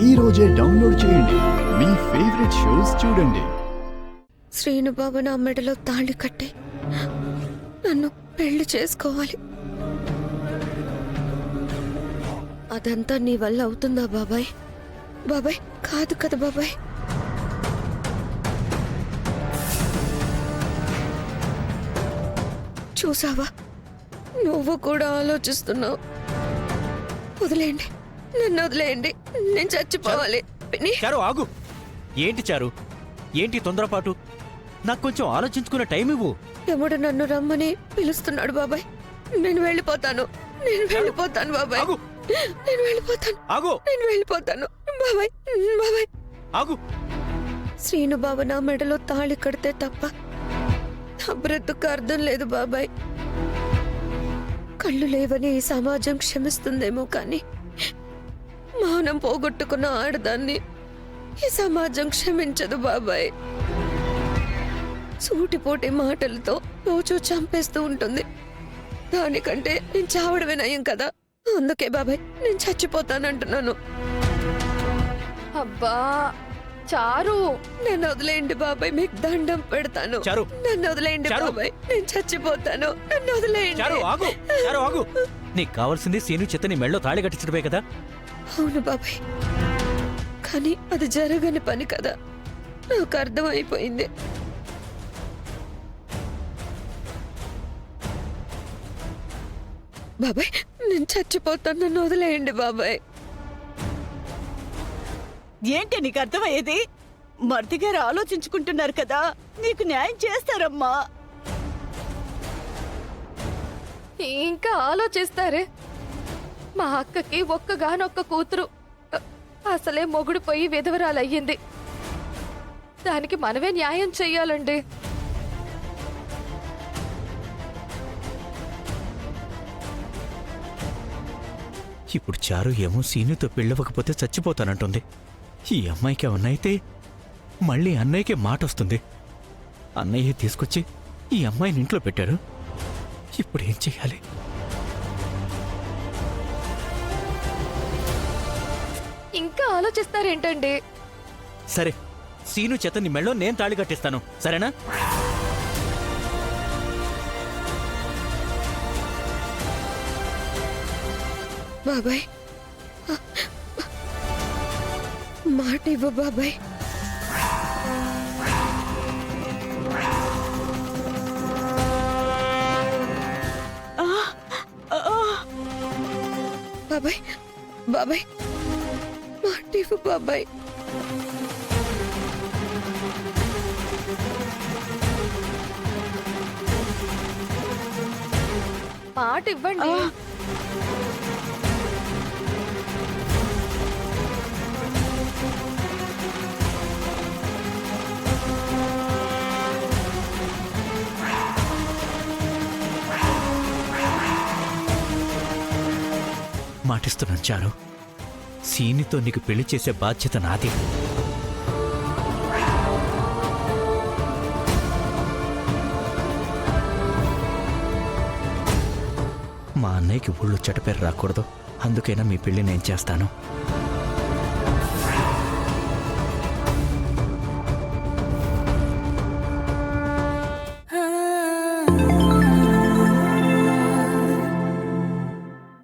ఈ రోజే డౌన్లోడ్ చేయండి. మీ ఫేవరెట్ షోస్ చూడండి. శ్రీనుబాబు నా మెడలో తాళి కట్టి నన్ను పెళ్లి చేసుకోవాలి. అదంతా నీ వల్ల అవుతుందా బాబాయ్? బాబాయ్ కాదు కదా బాబాయ్. చూసావా, నువ్వు కూడా ఆలోచిస్తున్నావు. వదిలేయండి, నన్ను వదిలేయండి, నేను చచ్చిపోవాలి. చారు ఆగు. ఏంటి చారు, ఏంటి తొందరపాటు? నాకు కొంచెం ఆలోచించుకునే టైం ఇవ్వు. యముడు నన్ను రమ్మని పిలుస్తున్నాడు బాబాయ్. నేను వెళ్ళిపోతాను, నేను వెళ్ళిపోతాను బాబాయ్. నేను వెళ్ళిపోతాను, నేను వెళ్ళిపోతాను బాబాయ్. బాబాయ్ ఆగు. శ్రీను బాబు నా మెడలో తాళి కడితే తప్ప నా బ్రతుకు అర్థం లేదు బాబాయ్. కళ్ళు లేవని ఈ సమాజం క్షమిస్తుందేమో కానీ మౌనం పోగొట్టుకున్న ఆడదాన్ని ఈ సమాజం క్షమించదు బాబాయ్. సూటిపోటి మాటలతో రోజు చంపేస్తూ ఉంటుంది. దానికంటే నేను చావడమే నయం కదా. అందుకే బాబాయ్ నేను చచ్చిపోతానంటున్నాను. అబ్బా చారు, నన్ను వదిలేయండి బాబాయ్, మీకు దండం పెడతాను. చారు, నన్ను వదిలేయండి చారు. బాబాయ్, నేను చచ్చిపోతాను. నన్ను వదిలేయండి. చారు ఆగు. చారు ఆగు. నీకు కావాల్సింది సీను చేత నీ మెళ్ళో తాళి కట్టించడమే కదా. అవును బాబాయ్, కానీ అది జరగని పని కదా. నాకు అర్థమైపోయింది. బాబాయ్ నేను చచ్చిపోతాను, నన్ను వదిలేయండి బాబాయ్. ఏంటి నీకు అర్థమయ్యేది? మర్ది గారు ఆలోచించుకుంటున్నారు కదా, నీకు న్యాయం చేస్తారమ్మా. ఇంకా ఆలోచిస్తారే? మా అక్కకి ఒక్కగానొక్క కూతురు, అసలే మొగుడు పోయి విధవరాలయ్యింది. దానికి మనమే న్యాయం చెయ్యాలండి. ఇప్పుడు చారు ఏమో సీనుతో పెళ్ళవకపోతే చచ్చిపోతానంటుంది. ఈ అమ్మాయికి ఏమన్నా అయితే మళ్ళీ అన్నయ్యకే మాట వస్తుంది. అన్నయ్య తీసుకొచ్చి ఈ అమ్మాయిని ఇంట్లో పెట్టారు. ఇప్పుడు ఏం చెయ్యాలి? ఇంకా ఆలోచిస్తారేంటండి? సరే, సీను చేత నీ మెళ్ళో నేను తాళి కట్టిస్తాను, సరేనా? బాబాయ్ మాట ఇవ్వు బాబాయ్. బాబాయ్ బాబాయ్ మాట ఇవ్వు బాబాయ్. మాట ఇవ్వండి. మాటిస్తున్నాను చారు, సీనితో నీకు పెళ్లి చేసే బాధ్యత నాది. మా అన్నయ్యకి ఊళ్ళో చెడ్డ పేరు రాకూడదు, అందుకైనా మీ పెళ్లి నేను చేస్తాను.